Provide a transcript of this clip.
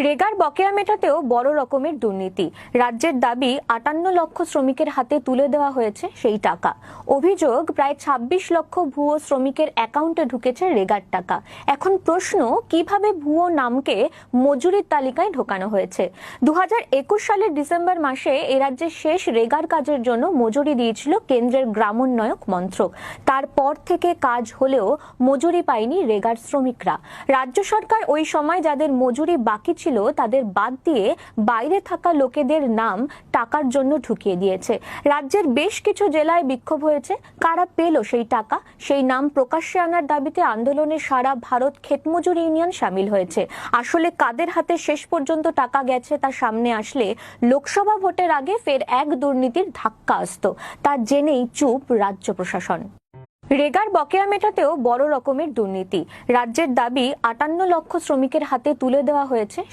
রেগার বকেয়া মেটাতেও বড় রকমের দুর্নীতি। রাজ্যের দাবি ৫৮ লক্ষ শ্রমিকের হাতে তুলে দেওয়া হয়েছে সেই টাকা। অভিযোগ প্রায় ২৬ লক্ষ ভুয়ো শ্রমিকের অ্যাকাউন্টে ঢুকেছে রেগার টাকা। এখন প্রশ্ন, কিভাবে ভুয়ো নামকে মজুরির তালিকায় ঢোকানো হয়েছে। ২০২১ সালের ডিসেম্বর মাসে এ রাজ্যের শেষ রেগার কাজের জন্য মজুরি দিয়েছিল কেন্দ্রের গ্রামোন্নয়ন মন্ত্রক। তারপর থেকে কাজ হলেও মজুরি পায়নি রেগার শ্রমিকরা। রাজ্য সরকার ওই সময় যাদের মজুরি বাকি ছিল তাদের বাদ দিয়ে বাইরে থাকা লোকেদের নাম টাকার জন্য ঢুকিয়ে দিয়েছে। রাজ্যের বেশ কিছু জেলায় বিক্ষোভ হয়েছে। কারা পেল সেই টাকা, সেই নাম প্রকাশ্যে আনার দাবিতে আন্দোলনে সারা ভারত ক্ষেতমজুর ইউনিয়ন সামিল হয়েছে। আসলে কাদের হাতে শেষ পর্যন্ত টাকা গেছে তা সামনে আসলে লোকসভা ভোটের আগে ফের এক দুর্নীতির ধাক্কা আসত, তা জেনেই চুপ রাজ্য প্রশাসন। রেগার বকেয়া মেটাতেও বড় রকমের দুর্নীতি। রাজ্যের দাবি ৫৮ লক্ষ শ্রমিকের হাতে তুলে দেওয়া হয়েছে